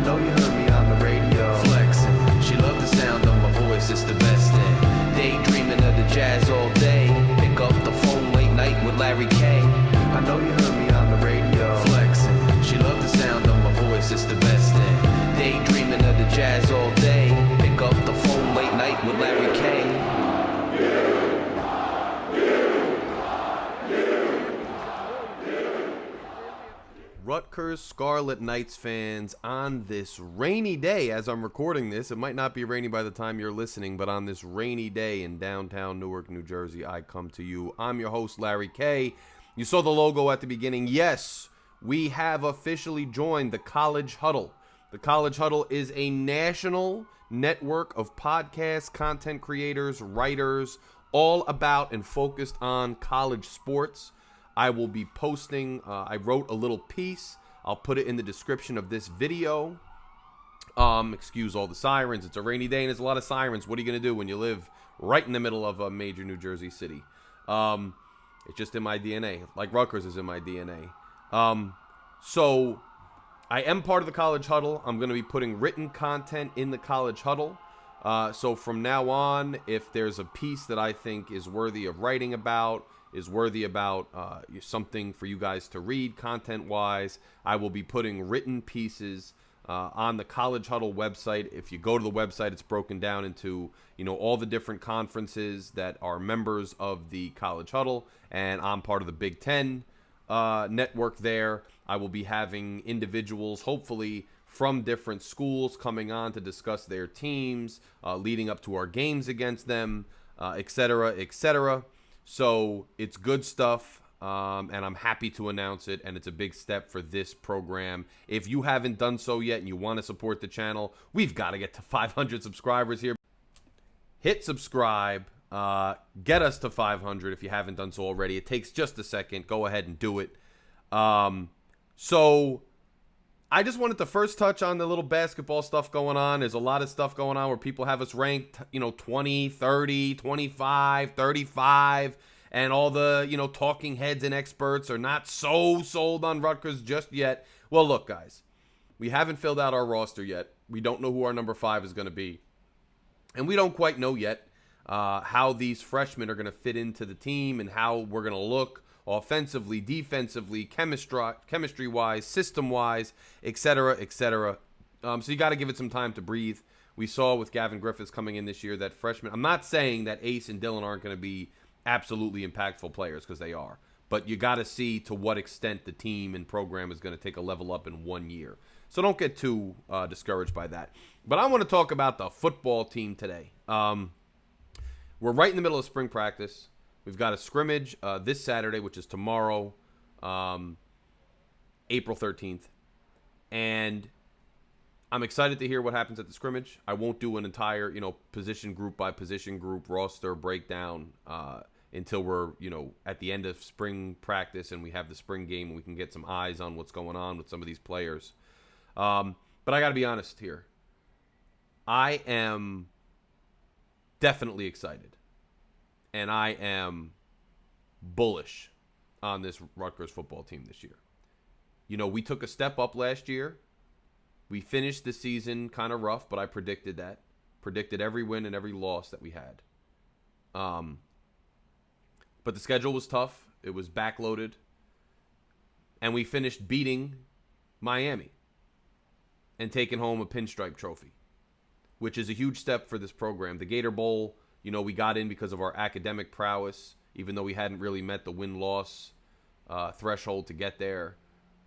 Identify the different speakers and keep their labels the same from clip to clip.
Speaker 1: know you heard me on the radio. Flexing, she loved the sound of my voice, it's the best thing. Daydreaming of the jazz all day. Pick up the phone late night with Larry K. I know you heard me on the radio. Flexing, she loved the sound of my voice, it's the best thing. Daydreaming of the jazz all day. Pick up the phone late night with Larry K.
Speaker 2: Rutgers Scarlet Knights fans, on this rainy day, as I'm recording this, it might not be rainy by the time you're listening, but on this rainy day in downtown Newark, New Jersey, I come to you. I'm your host, Larry K. You saw the logo at the beginning. Yes, we have officially joined the College Huddle. The College Huddle is a national network of podcast content creators, writers, all about and focused on college sports. I will be posting, I wrote a little piece. I'll put it in the description of this video. Excuse all the sirens. It's a rainy day and there's a lot of sirens. What are you going to do when you live right in the middle of a major New Jersey city? It's just in my DNA, like Rutgers is in my DNA. So I am part of the College Huddle. I'm going to be putting written content in the College Huddle. So from now on, if there's a piece that I think is worthy of writing about, is worthy about something for you guys to read content-wise, I will be putting written pieces on the College Huddle website. If you go to the website, it's broken down into, all the different conferences that are members of the College Huddle, and I'm part of the Big Ten network there. I will be having individuals, hopefully, from different schools coming on to discuss their teams, leading up to our games against them, et cetera, et cetera. So it's good stuff, and I'm happy to announce it, and it's a big step for this program. If you haven't done so yet and you want to support the channel, we've got to get to 500 subscribers here. Hit subscribe. Get us to 500 if you haven't done so already. It takes just a second. Go ahead and do it. So I just wanted to first touch on the little basketball stuff going on. There's a lot of stuff going on where people have us ranked, 20, 30, 25, 35, and all the, talking heads and experts are not so sold on Rutgers just yet. Well, look, guys, we haven't filled out our roster yet. We don't know who our number 5 is going to be. And we don't quite know yet how these freshmen are going to fit into the team and how we're going to look offensively, defensively, chemistry-wise, system-wise, et cetera, et cetera. So you got to give it some time to breathe. We saw with Gavin Griffiths coming in this year that freshmen, I'm not saying that Ace and Dylan aren't going to be absolutely impactful players, because they are. But you got to see to what extent the team and program is going to take a level up in 1 year. So don't get too discouraged by that. But I want to talk about the football team today. We're right in the middle of spring practice. We've got a scrimmage this Saturday, which is tomorrow, April 13th. And I'm excited to hear what happens at the scrimmage. I won't do an entire, position group by position group roster breakdown until we're, at the end of spring practice and we have the spring game and we can get some eyes on what's going on with some of these players. But I got to be honest here. I am definitely excited. And I am bullish on this Rutgers football team this year. We took a step up last year. We finished the season kind of rough, but I predicted that. Predicted every win and every loss that we had. But the schedule was tough. It was backloaded. And we finished beating Miami and taking home a pinstripe trophy, which is a huge step for this program. The Gator Bowl, we got in because of our academic prowess, even though we hadn't really met the win-loss threshold to get there.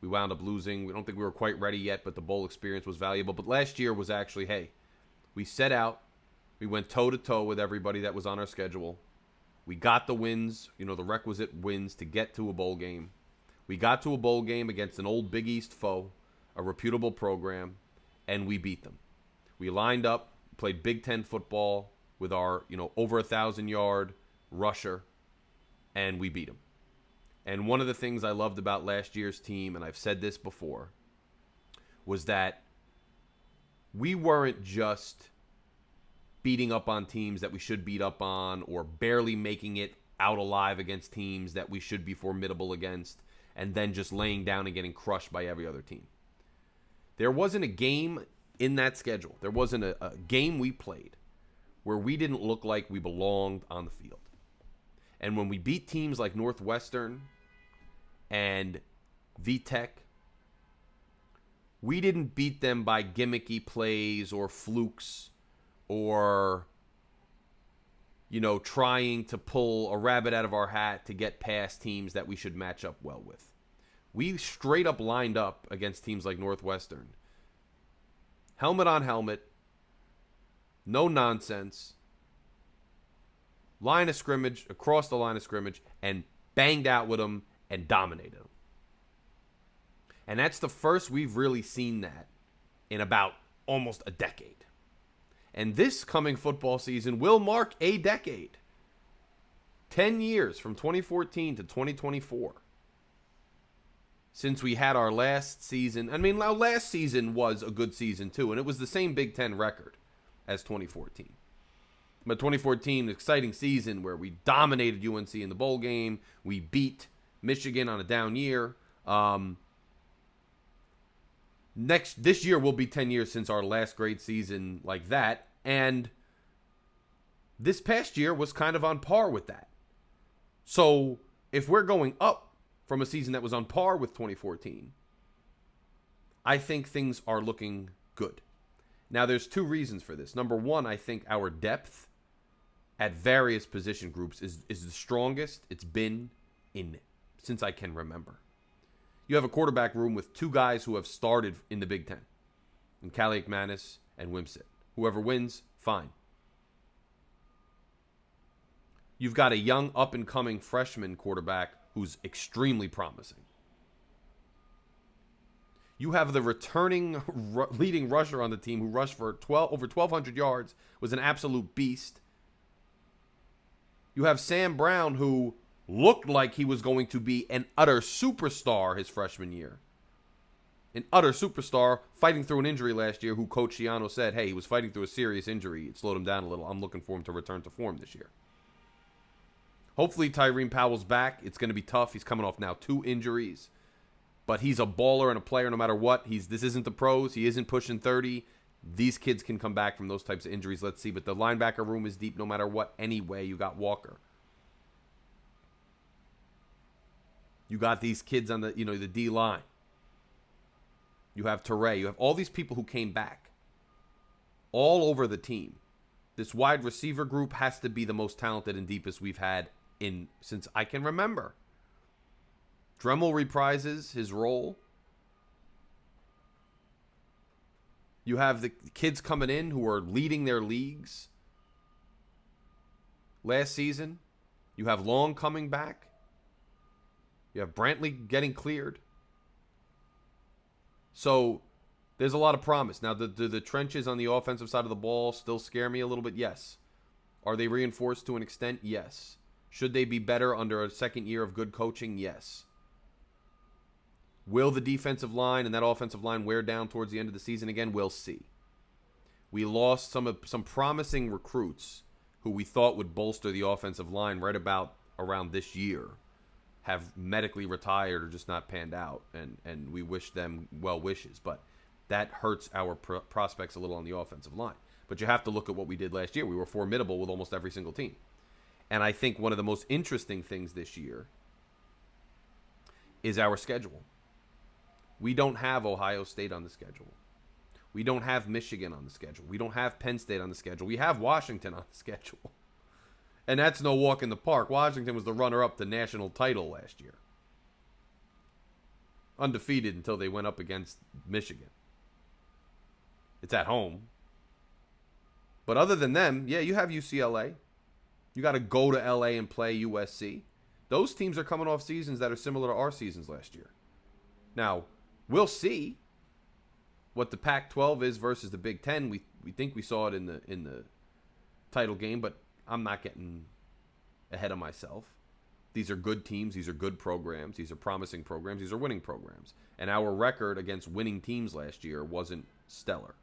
Speaker 2: We wound up losing. We don't think we were quite ready yet, but the bowl experience was valuable. But last year was actually, hey, we set out. We went toe-to-toe with everybody that was on our schedule. We got the wins, the requisite wins to get to a bowl game. We got to a bowl game against an old Big East foe, a reputable program, and we beat them. We lined up, played Big Ten football with our, over 1,000-yard rusher, and we beat him. And one of the things I loved about last year's team, and I've said this before, was that we weren't just beating up on teams that we should beat up on or barely making it out alive against teams that we should be formidable against and then just laying down and getting crushed by every other team. There wasn't a game in that schedule. There wasn't a game we played where we didn't look like we belonged on the field. And when we beat teams like Northwestern and VTech, we didn't beat them by gimmicky plays or flukes or, trying to pull a rabbit out of our hat to get past teams that we should match up well with. We straight up lined up against teams like Northwestern. Helmet on helmet. No nonsense. Line of scrimmage, across the line of scrimmage, and banged out with them and dominated them. And that's the first we've really seen that in about almost a decade. And this coming football season will mark a decade. 10 years from 2014 to 2024. Since we had our last season. I mean, our last season was a good season too. And it was the same Big Ten record as 2014. But 2014, exciting season where we dominated UNC in the bowl game. We beat Michigan on a down year. This year will be 10 years since our last great season like that. And this past year was kind of on par with that. So if we're going up from a season that was on par with 2014, I think things are looking good. Now, there's two reasons for this. Number one, I think our depth at various position groups is the strongest it's been since I can remember. You have a quarterback room with two guys who have started in the Big Ten, in Kaliak Manis and Wimsett. Whoever wins, fine. You've got a young up-and-coming freshman quarterback who's extremely promising. You have the returning leading rusher on the team who rushed for over 1,200 yards, was an absolute beast. You have Sam Brown, who looked like he was going to be an utter superstar his freshman year. An utter superstar fighting through an injury last year, who Coach Schiano said, hey, he was fighting through a serious injury. It slowed him down a little. I'm looking for him to return to form this year. Hopefully Tyreen Powell's back. It's going to be tough. He's coming off now 2 injuries. But he's a baller and a player no matter what. This isn't the pros. He isn't pushing 30. These kids can come back from those types of injuries. Let's see. But the linebacker room is deep no matter what anyway. You got Walker. You got these kids on the D-line. You have Teray. You have all these people who came back. All over the team. This wide receiver group has to be the most talented and deepest we've had since I can remember. Dremel reprises his role. You have the kids coming in who are leading their leagues. Last season, you have Long coming back. You have Brantley getting cleared. So there's a lot of promise. Now, do the trenches on the offensive side of the ball still scare me a little bit? Yes. Are they reinforced to an extent? Yes. Should they be better under a second year of good coaching? Yes. Will the defensive line and that offensive line wear down towards the end of the season again? We'll see. We lost some promising recruits who we thought would bolster the offensive line right about around this year, have medically retired or just not panned out, and we wish them well wishes. But that hurts our prospects a little on the offensive line. But you have to look at what we did last year. We were formidable with almost every single team. And I think one of the most interesting things this year is our schedule. We don't have Ohio State on the schedule. We don't have Michigan on the schedule. We don't have Penn State on the schedule. We have Washington on the schedule. And that's no walk in the park. Washington was the runner-up to national title last year. Undefeated until they went up against Michigan. It's at home. But other than them, yeah, you have UCLA. You got to go to LA and play USC. Those teams are coming off seasons that are similar to our seasons last year. Now, we'll see what the Pac-12 is versus the Big Ten. We think we saw it in the title game, but I'm not getting ahead of myself. These are good teams. These are good programs. These are promising programs. These are winning programs. And our record against winning teams last year wasn't stellar.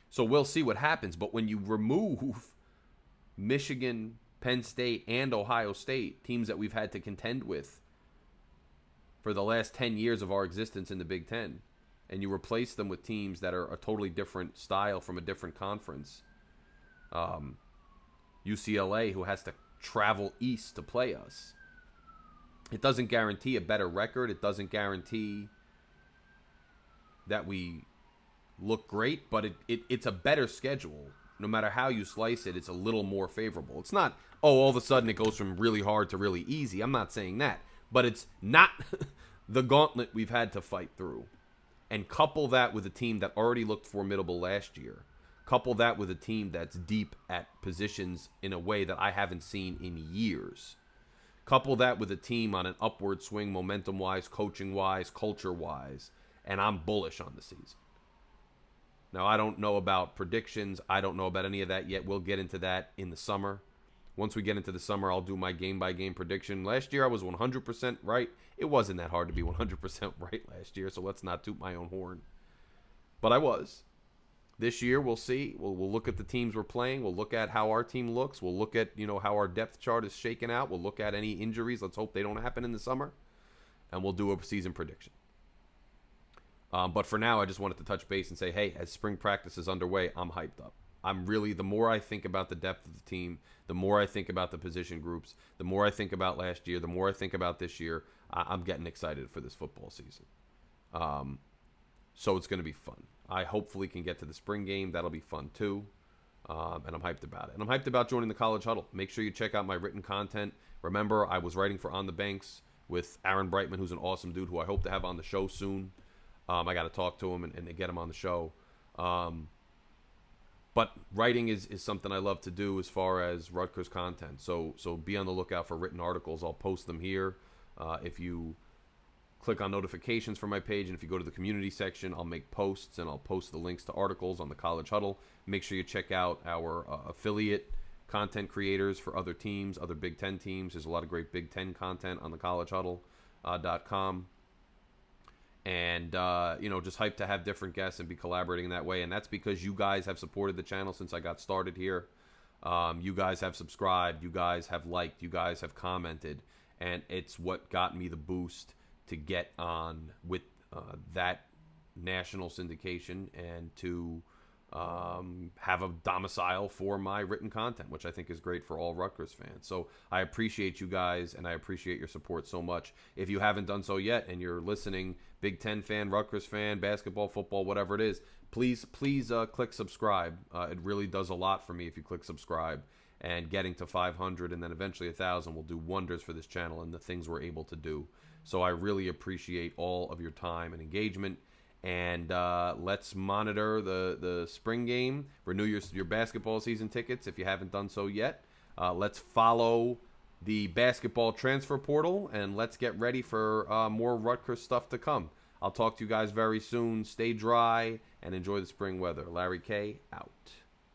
Speaker 2: So we'll see what happens. But when you remove Michigan, Penn State, and Ohio State, teams that we've had to contend with for the last 10 years of our existence in the Big Ten, and you replace them with teams that are a totally different style from a different conference. UCLA, who has to travel east to play us. It doesn't guarantee a better record. It doesn't guarantee that we look great, but it's a better schedule. No matter how you slice it, it's a little more favorable. It's not, all of a sudden it goes from really hard to really easy. I'm not saying that. But it's not the gauntlet we've had to fight through. And couple that with a team that already looked formidable last year. Couple that with a team that's deep at positions in a way that I haven't seen in years. Couple that with a team on an upward swing momentum-wise, coaching-wise, culture-wise. And I'm bullish on the season. Now, I don't know about predictions. I don't know about any of that yet. We'll get into that in the summer. Once we get into the summer, I'll do my game-by-game prediction. Last year, I was 100% right. It wasn't that hard to be 100% right last year, so let's not toot my own horn. But I was. This year, we'll see. We'll look at the teams we're playing. We'll look at how our team looks. We'll look at, how our depth chart is shaken out. We'll look at any injuries. Let's hope they don't happen in the summer. And we'll do a season prediction. But for now, I just wanted to touch base and say, hey, as spring practice is underway, I'm hyped up. The more I think about the depth of the team, the more I think about the position groups, the more I think about last year, the more I think about this year, I'm getting excited for this football season. So it's going to be fun. I hopefully can get to the spring game. That'll be fun too. And I'm hyped about it. And I'm hyped about joining the College Huddle. Make sure you check out my written content. Remember, I was writing for On the Banks with Aaron Brightman, who's an awesome dude who I hope to have on the show soon. I got to talk to him and get him on the show. But writing is something I love to do as far as Rutgers content. So be on the lookout for written articles. I'll post them here. If you click on notifications for my page, and if you go to the community section, I'll make posts, and I'll post the links to articles on the College Huddle. Make sure you check out our affiliate content creators for other teams, other Big Ten teams. There's a lot of great Big Ten content on the collegehuddle.com. And, just hyped to have different guests and be collaborating in that way. And that's because you guys have supported the channel since I got started here. You guys have subscribed. You guys have liked. You guys have commented. And it's what got me the boost to get on with that national syndication and to have a domicile for my written content, which I think is great for all Rutgers fans. So I appreciate you guys, and I appreciate your support so much. If you haven't done so yet and you're listening, Big Ten fan, Rutgers fan, basketball, football, whatever it is, please click subscribe. It really does a lot for me if you click subscribe. And getting to 500 and then eventually 1,000 will do wonders for this channel and the things we're able to do. So I really appreciate all of your time and engagement. And let's monitor the spring game. Renew your basketball season tickets if you haven't done so yet. Let's follow the basketball transfer portal, and let's get ready for more Rutgers stuff to come. I'll talk to you guys very soon. Stay dry and enjoy the spring weather. Larry K. out.